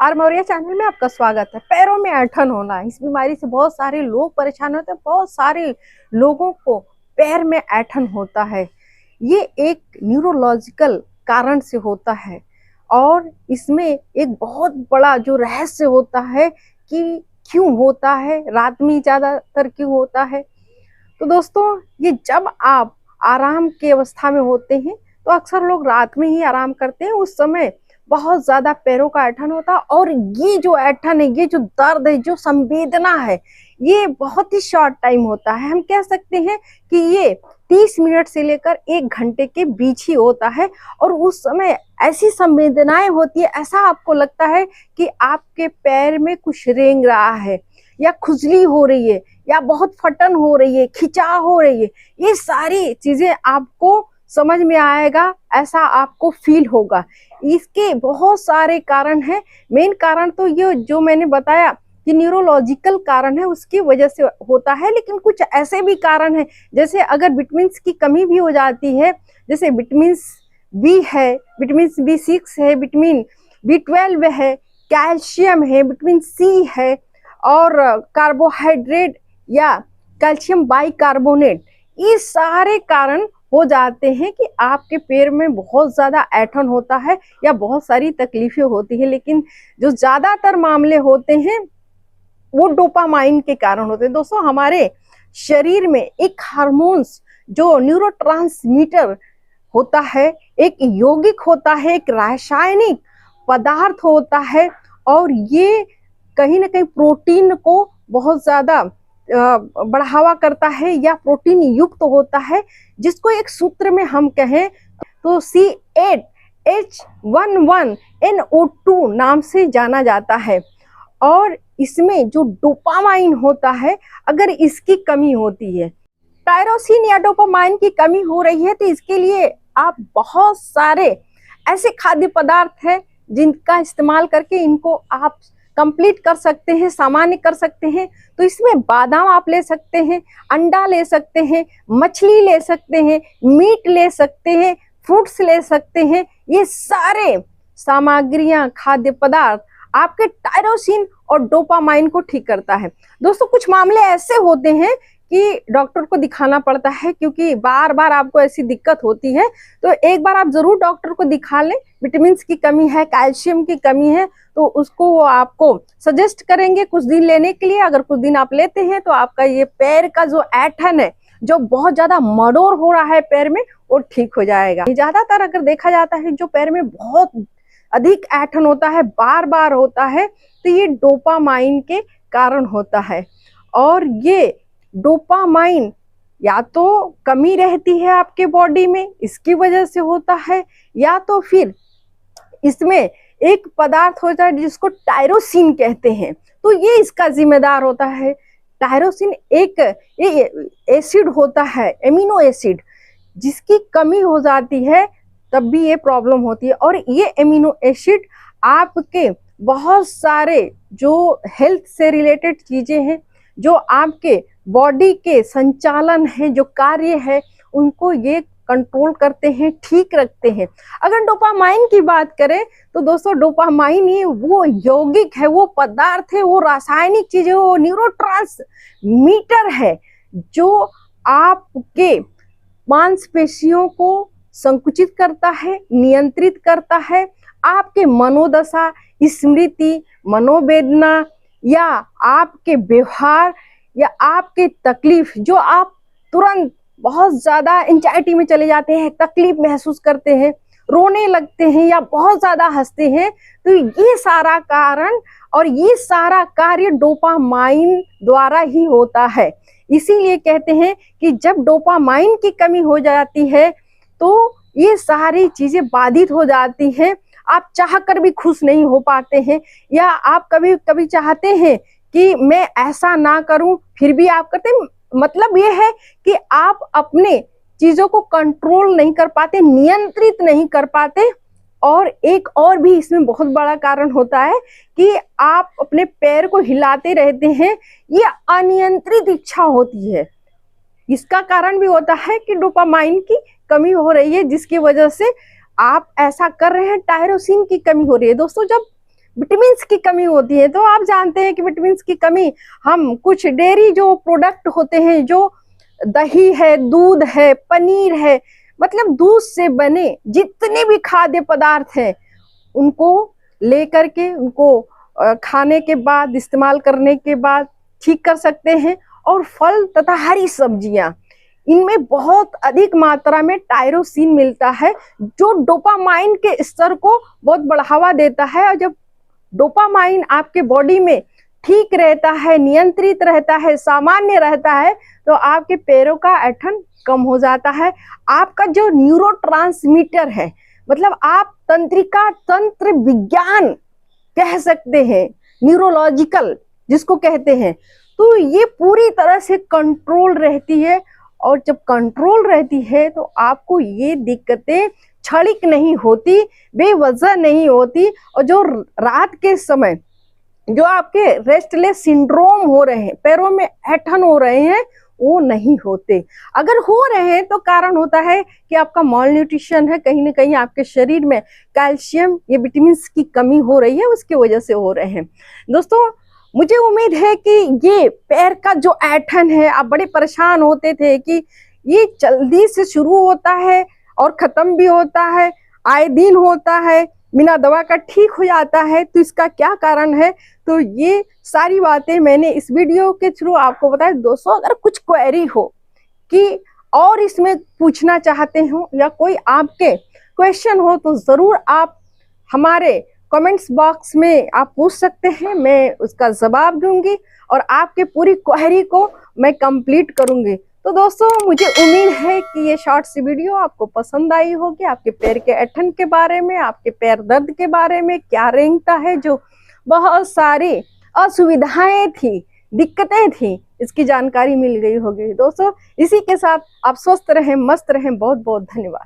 Are Maurya channel में आपका स्वागत है। पैरों में ऐंठन होना, इस बीमारी से बहुत सारे लोग परेशान होते हैं। बहुत सारे लोगों को पैर में ऐंठन होता है। ये एक न्यूरोलॉजिकल कारण से होता है और इसमें एक बहुत बड़ा जो रहस्य होता है कि क्यों होता है, रात में ज़्यादातर क्यों होता है। तो दोस्तों, ये जब आप आराम की अवस्था में होते हैं तो अक्सर लोग रात में ही आराम करते हैं। उस समय बहुत ज्यादा पैरों का ऐंठन होता है और ये जो ऐंठन है, ये जो दर्द है, जो संवेदना है, ये बहुत ही शॉर्ट टाइम होता है। हम कह सकते हैं कि ये 30 मिनट से लेकर 1 घंटे के बीच ही होता है और उस समय ऐसी संवेदनाएं होती है, ऐसा आपको लगता है कि आपके पैर में कुछ रेंग रहा है या खुजली हो रही है या बहुत फटन हो रही है, खिंचाव हो रही है। ये सारी चीजें आपको समझ में आएगा, ऐसा आपको फील होगा। इसके बहुत सारे कारण हैं। मेन कारण तो ये जो मैंने बताया कि न्यूरोलॉजिकल कारण है, उसकी वजह से होता है। लेकिन कुछ ऐसे भी कारण हैं, जैसे अगर विटामिन की कमी भी हो जाती है, जैसे विटामिन बी है, विटामिन B6 है, विटामिन B12 है, कैल्शियम है, विटामिन सी है और कार्बोहाइड्रेट या कैल्शियम बाइकार्बोनेट, ये सारे कारण हो जाते हैं कि आपके पैर में बहुत ज्यादा ऐंठन होता है या बहुत सारी तकलीफें होती है। लेकिन जो ज्यादातर मामले होते हैं वो डोपामाइन के कारण होते हैं। दोस्तों, हमारे शरीर में एक हार्मोन्स जो न्यूरोट्रांसमीटर होता है, एक यौगिक होता है, एक रासायनिक पदार्थ होता है और ये कहीं ना कहीं प्रोटीन को बहुत ज्यादा बढ़ावा करता है या प्रोटीन युक्त होता है, जिसको एक सूत्र में हम कहें तो C8H11NO2 नाम से जाना जाता है। और इसमें जो डोपामाइन होता है, अगर इसकी कमी होती है, टायरोसिन या डोपामाइन की कमी हो रही है, तो इसके लिए आप बहुत सारे ऐसे खाद्य पदार्थ हैं जिनका इस्तेमाल करके इनको आप कंप्लीट कर सकते हैं, सामान्य कर सकते हैं। तो इसमें बादाम आप ले सकते हैं, अंडा ले सकते हैं, मछली ले सकते हैं, मीट ले सकते हैं, फ्रूट्स ले सकते हैं। ये सारे सामग्रियां, खाद्य पदार्थ आपके टायरोसिन और डोपामाइन को ठीक करता है। दोस्तों, कुछ मामले ऐसे होते हैं कि डॉक्टर को दिखाना पड़ता है, क्योंकि बार बार आपको ऐसी दिक्कत होती है। तो एक बार आप जरूर डॉक्टर को दिखा लें। विटामिन की कमी है, कैल्शियम की कमी है, तो उसको वो आपको सजेस्ट करेंगे कुछ दिन लेने के लिए। अगर कुछ दिन आप लेते हैं तो आपका ये पैर का जो ऐंठन है, जो बहुत ज्यादा मडोर हो रहा है पैर में, वो ठीक हो जाएगा। ज्यादातर अगर देखा जाता है जो पैर में बहुत अधिक ऐंठन होता है, बार बार होता है, तो ये डोपामाइन के कारण होता है। और ये डोपामाइन या तो कमी रहती है आपके बॉडी में, इसकी वजह से होता है, या तो फिर इसमें एक पदार्थ होता है जिसको टायरोसिन कहते हैं, तो ये इसका जिम्मेदार होता है। टायरोसिन एक एसिड होता है, एमिनो एसिड, जिसकी कमी हो जाती है तब भी ये प्रॉब्लम होती है। और ये एमिनो एसिड आपके बहुत सारे जो हेल्थ से रिलेटेड चीजें हैं, जो आपके बॉडी के संचालन है, जो कार्य है, उनको ये कंट्रोल करते हैं, ठीक रखते हैं। अगर डोपामाइन की बात करें तो दोस्तों, डोपामाइन ही वो यौगिक है, वो पदार्थ है, वो रासायनिक चीज है, वो न्यूरोट्रांसमीटर है जो आपके मांसपेशियों को संकुचित करता है, नियंत्रित करता है। आपके मनोदशा, स्मृति, मनोवेदना या आपके व्यवहार या आपके तकलीफ, जो आप तुरंत बहुत ज्यादा एंजाइटी में चले जाते हैं, तकलीफ महसूस करते हैं, रोने लगते हैं या बहुत ज्यादा हंसते हैं, तो ये सारा कारण और ये सारा कार्य डोपामाइन द्वारा ही होता है। इसीलिए कहते हैं कि जब डोपामाइन की कमी हो जाती है तो ये सारी चीजें बाधित हो जाती हैं। आप चाह कर भी खुश नहीं हो पाते हैं, या आप कभी कभी चाहते हैं कि मैं ऐसा ना करूं, फिर भी आप करते हैं। मतलब ये है कि आप अपने चीजों को कंट्रोल नहीं कर पाते, नियंत्रित नहीं कर पाते। और एक और भी इसमें बहुत बड़ा कारण होता है कि आप अपने पैर को हिलाते रहते हैं, ये अनियंत्रित इच्छा होती है। इसका कारण भी होता है कि डोपामाइन की कमी हो रही है, जिसकी वजह से आप ऐसा कर रहे हैं, टायरोसिन की कमी हो रही है। दोस्तों, जब विटामिन की कमी होती है। तो आप जानते हैं कि विटामिन की कमी हम कुछ डेयरी जो प्रोडक्ट होते हैं, जो दही है, दूध है, पनीर है, मतलब दूध से बने जितने भी खाद्य पदार्थ हैं उनको लेकर के उनको खाने के बाद, इस्तेमाल करने के बाद ठीक कर सकते हैं। और फल तथा हरी सब्जियां, इनमें बहुत अधिक मात्रा में टायरोसिन मिलता है, जो डोपामाइन के स्तर को बहुत बढ़ावा देता है। और जब डोपामाइन आपके बॉडी में ठीक रहता है, नियंत्रित रहता है, सामान्य रहता है, तो आपके पैरों का ऐंठन कम हो जाता है। आपका जो न्यूरोट्रांसमीटर है, मतलब आप तंत्रिका तंत्र विज्ञान कह सकते हैं, न्यूरोलॉजिकल जिसको कहते हैं, तो ये पूरी तरह से कंट्रोल रहती है। और जब कंट्रोल रहती है तो आपको ये दिक्कतें क्षणिक नहीं होती, बेवजह नहीं होती। और जो रात के समय जो आपके रेस्टलेस सिंड्रोम हो रहे हैं, पैरों में ऐंठन हो रहे हैं, वो नहीं होते। अगर हो रहे हैं तो कारण होता है कि आपका मॉल न्यूट्रिशन है, कहीं ना कहीं आपके शरीर में कैल्शियम या विटामिन की कमी हो रही है, उसकी वजह से हो रहे हैं। दोस्तों, मुझे उम्मीद है कि ये पैर का जो ऐंठन है, आप बड़े परेशान होते थे कि ये जल्दी से शुरू होता है और खत्म भी होता है, आए दिन होता है, बिना दवा का ठीक हो जाता है, तो इसका क्या कारण है। तो ये सारी बातें मैंने इस वीडियो के थ्रू आपको बताया। दोस्तों, अगर कुछ क्वेरी हो कि और इसमें पूछना चाहते हो या कोई आपके क्वेश्चन हो, तो ज़रूर आप हमारे कमेंट्स बॉक्स में आप पूछ सकते हैं, मैं उसका जवाब दूंगी और आपके पूरी क्वेरी को मैं कंप्लीट करूंगी। तो दोस्तों, मुझे उम्मीद है कि ये शॉर्ट सी वीडियो आपको पसंद आई होगी। आपके पैर के ऐंठन के बारे में, आपके पैर दर्द के बारे में क्या रेंगता है, जो बहुत सारी असुविधाएं थी, दिक्कतें थी, इसकी जानकारी मिल गई होगी। दोस्तों, इसी के साथ आप स्वस्थ रहें, मस्त रहें। बहुत बहुत धन्यवाद।